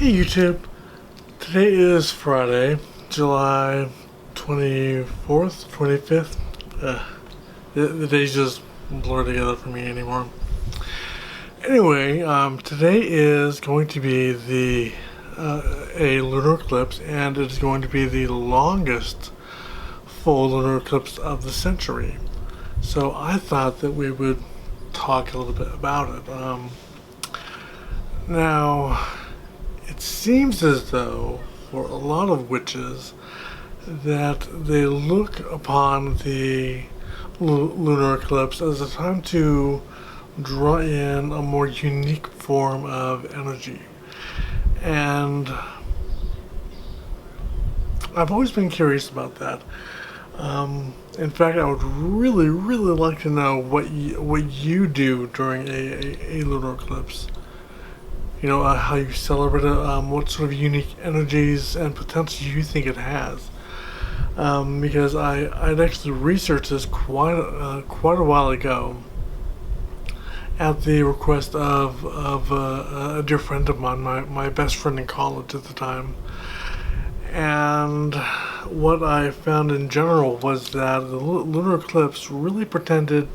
Hey YouTube, today is Friday, July 24th, 25th. The days just blur together for me anymore. Anyway, today is going to be a lunar eclipse, and it is going to be the longest full lunar eclipse of the century. So I thought that we would talk a little bit about it. Now, it seems as though for a lot of witches that they look upon the lunar eclipse as a time to draw in a more unique form of energy. And I've always been curious about that. In fact, I would really like to know what you do during a lunar eclipse. You know, how you celebrate it, what sort of unique energies and potential you think it has. Because I'd actually researched this quite a while ago at the request of a dear friend of mine, my best friend in college at the time. And what I found in general was that the lunar eclipse really portended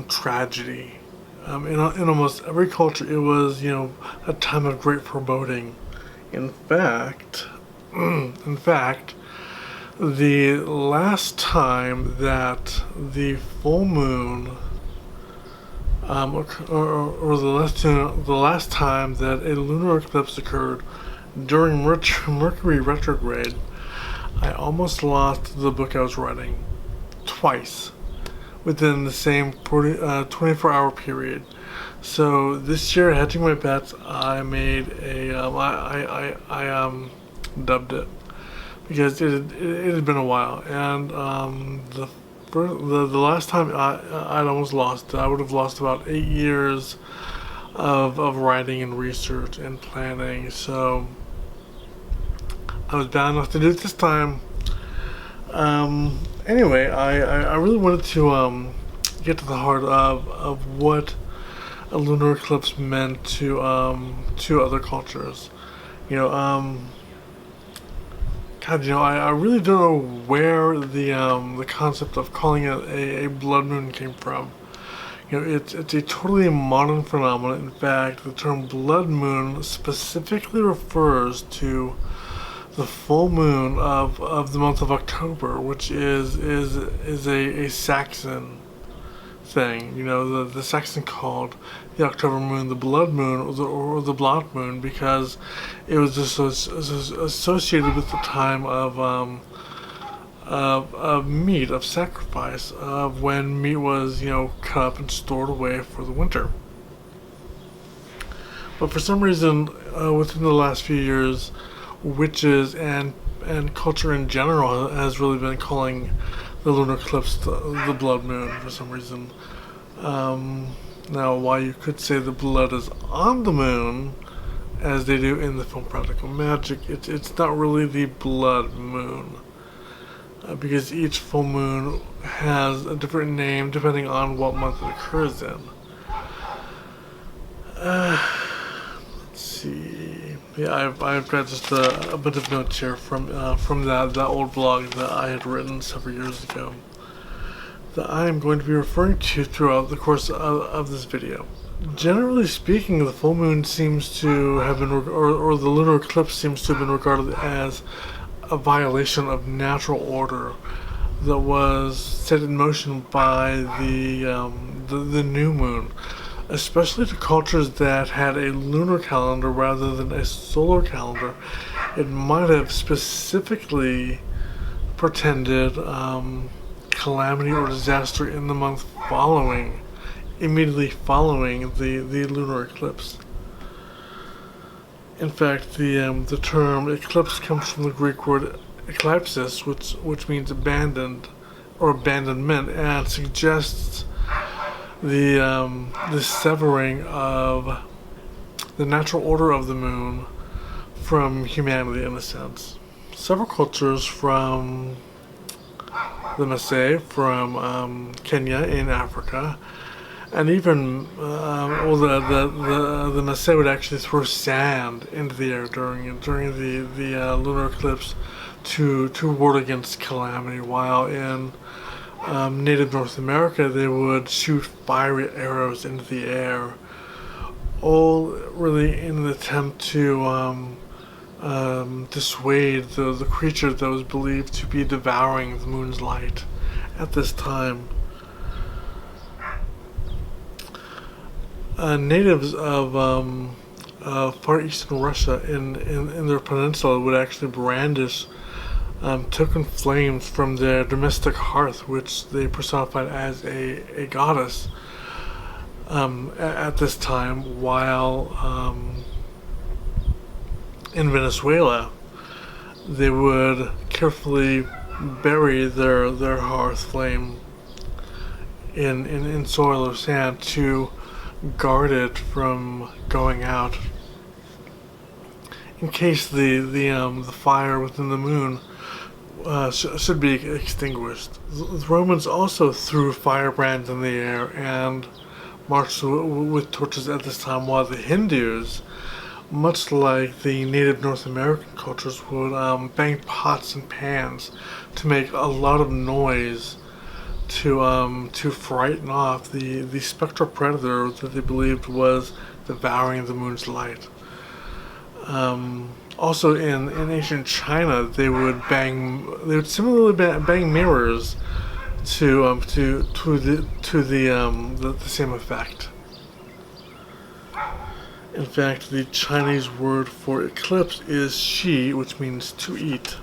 tragedy. In almost every culture, it was, a time of great foreboding. In fact, the last time that the full moon, or the last time that a lunar eclipse occurred during Mercury retrograde, I almost lost the book I was writing twice within the same 24-hour period. So this year, hedging my bets, I made I dubbed it, because it had been a while, and the last time I'd almost lost it, I would have lost about 8 years of writing and research and planning. So I was bad enough to do it this time. Anyway, I really wanted to get to the heart of what a lunar eclipse meant to other cultures. I really don't know where the concept of calling it a blood moon came from. It's a totally modern phenomenon. In fact, the term blood moon specifically refers to the full moon of the month of October, which is a Saxon thing. The Saxon called the October moon the blood moon, or the blot moon, because it was just associated with the time of meat, of sacrifice, of when meat was cut up and stored away for the winter. But for some reason, within the last few years, witches and culture in general has really been calling the lunar eclipse the blood moon for some reason. Now, while you could say the blood is on the moon, as they do in the film Practical Magic, it's not really the blood moon, because each full moon has a different name depending on what month it occurs in. Let's see. Yeah, I've got just a bit of notes here from that old blog that I had written several years ago that I am going to be referring to throughout the course of this video. Generally speaking, the full moon seems to have been, or the lunar eclipse seems to have been regarded as a violation of natural order that was set in motion by the new moon. Especially to cultures that had a lunar calendar rather than a solar calendar, it might have specifically portended calamity or disaster in the month immediately following the lunar eclipse. In fact, the term eclipse comes from the Greek word eklypsis, which means abandoned or abandonment, and suggests the severing of the natural order of the moon from humanity, in a sense. Several cultures, from the Maasai from Kenya in Africa, And even the Maasai would actually throw sand into the air during the lunar eclipse to ward against calamity, while in native North America they would shoot fiery arrows into the air, all really in an attempt to dissuade the creature that was believed to be devouring the moon's light at this time. Natives of far eastern Russia in their peninsula would actually brandish token flames from their domestic hearth, which they personified as a goddess at this time, while in Venezuela they would carefully bury their hearth flame in soil or sand to guard it from going out in case the fire within the moon should be extinguished. The Romans also threw firebrands in the air and marched with torches at this time, while the Hindus, much like the native North American cultures, would bang pots and pans to make a lot of noise to frighten off the spectral predator that they believed was devouring the moon's light. Also, in ancient China, they would similarly bang mirrors to the same effect. In fact, the Chinese word for eclipse is shi, which means to eat.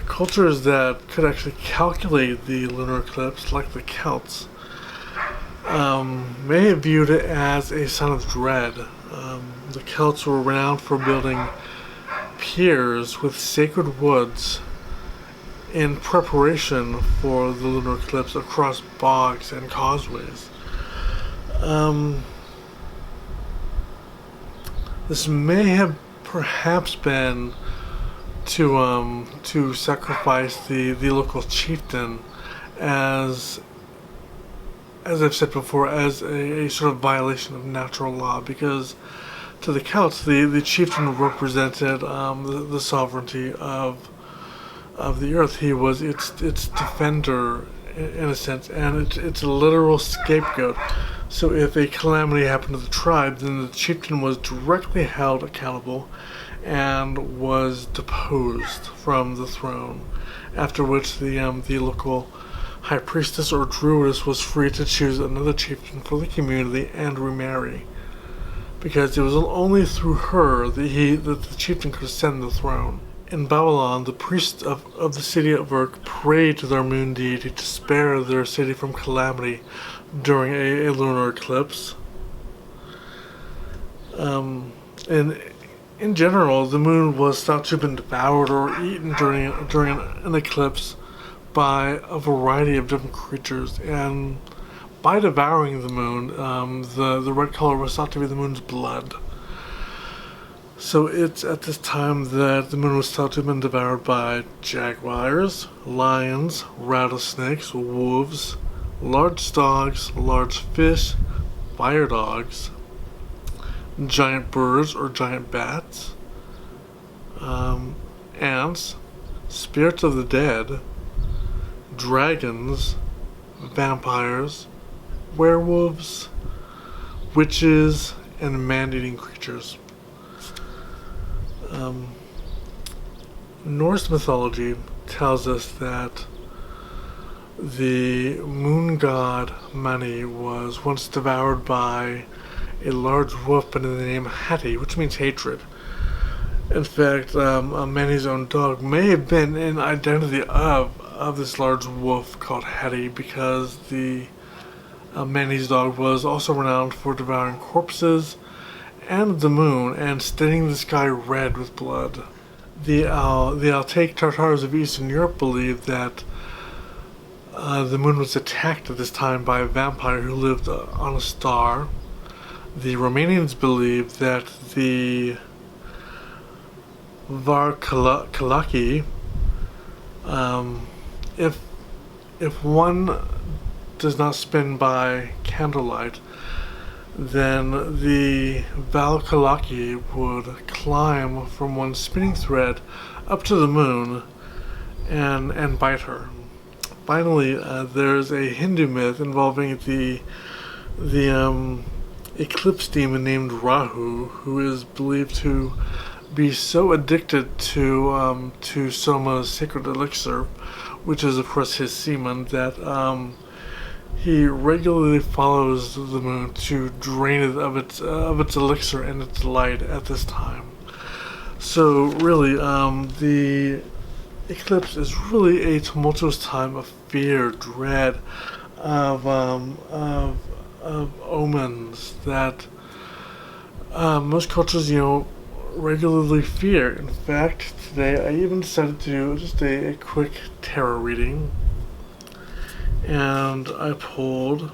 Cultures that could actually calculate the lunar eclipse, like the Celts, may have viewed it as a sign of dread. The Celts were renowned for building piers with sacred woods in preparation for the lunar eclipse across bogs and causeways. This may have perhaps been to sacrifice the local chieftain, as I've said before, as a sort of violation of natural law, because to the Celts the chieftain represented the sovereignty of the earth. He was its defender in a sense, and it's a literal scapegoat. So if a calamity happened to the tribe, then the chieftain was directly held accountable and was deposed from the throne, after which the local high priestess or druidess was free to choose another chieftain for the community and remarry, because it was only through her that the chieftain could ascend the throne. In Babylon, the priests of the city of Urk prayed to their moon deity to spare their city from calamity during a lunar eclipse. And in general, the moon was thought to have been devoured or eaten during an eclipse by a variety of different creatures, and by devouring the moon, the red color was thought to be the moon's blood. So it's at this time that the moon was thought to have been devoured by jaguars, lions, rattlesnakes, wolves, large dogs, large fish, fire dogs, giant birds or giant bats, ants, spirits of the dead, dragons, vampires, werewolves, witches, and man-eating creatures. Norse mythology tells us that the moon god Mani was once devoured by a large wolf by the name Hati, which means hatred. In fact, Mani's own dog may have been an identity of this large wolf called Hati, because the Mani's dog was also renowned for devouring corpses and the moon and staining the sky red with blood. The Altaic Tartars of Eastern Europe believed that the moon was attacked at this time by a vampire who lived on a star. The Romanians believed that the Varkalaki, if one does not spin by candlelight, then the Valkalaki would climb from one spinning thread up to the moon and bite her. Finally, there's a Hindu myth involving the eclipse demon named Rahu, who is believed to be so addicted to Soma's sacred elixir, which is of course his semen, that he regularly follows the moon to drain it of its elixir and its light at this time. So really, the eclipse is really a tumultuous time of fear, dread, of omens that most cultures, regularly fear. In fact, today I even decided to do just a quick tarot reading, and I pulled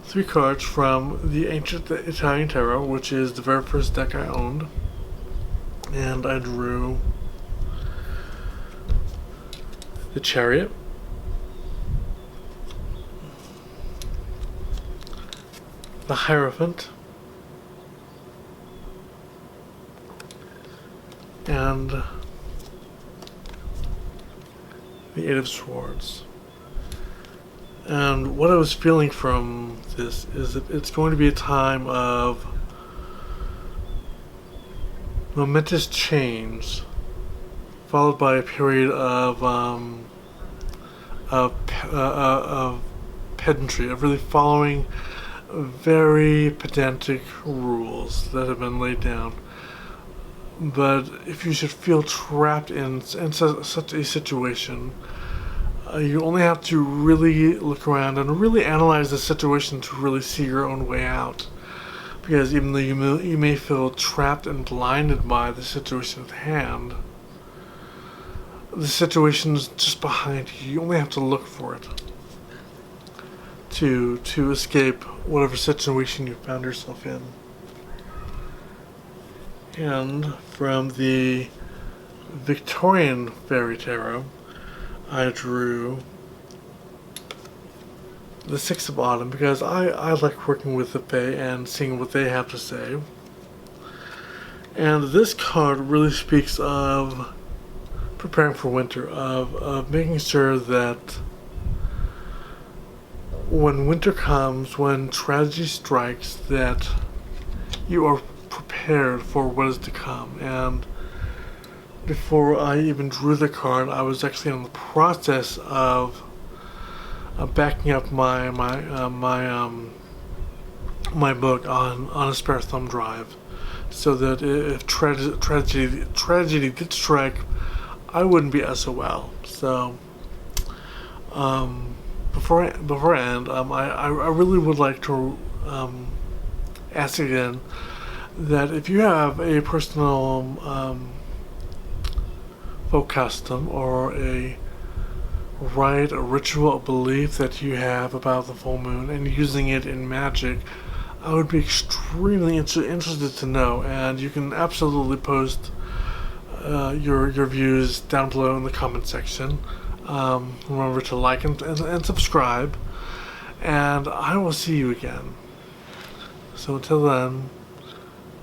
3 cards from the ancient Italian tarot, which is the very first deck I owned, and I drew the Chariot, the Hierophant, and the Eight of Swords. And what I was feeling from this is that it's going to be a time of momentous change, followed by a period of pedantry, of really following very pedantic rules that have been laid down. But if you should feel trapped in such a situation, you only have to really look around and really analyze the situation to really see your own way out. Because even though you may feel trapped and blinded by the situation at hand, the situation is just behind you. You only have to look for it to escape whatever situation you found yourself in. And from the Victorian Fairy Tarot, I drew the Six of Autumn because I like working with the Fae and seeing what they have to say. And this card really speaks of preparing for winter, of making sure that when winter comes, when tragedy strikes, that you are prepared for what is to come. And before I even drew the card, I was actually in the process of backing up my book on a spare thumb drive, so that if tragedy did strike, I wouldn't be SOL. So before I end, I really would like to ask again that if you have a personal folk custom or a rite, a ritual, a belief that you have about the full moon and using it in magic, I would be extremely interested to know. And you can absolutely post your views down below in the comment section. Remember to like and subscribe, and I will see you again. So until then,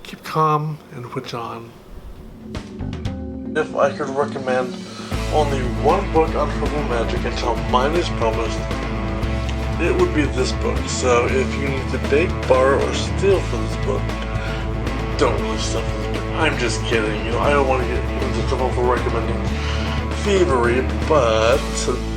keep calm and witch on. If I could recommend only one book on herbal magic until mine is published, it would be this book. So if you need to beg, borrow, or steal for this book, don't listen. I'm just kidding. I don't want to get into trouble for recommending thievery, but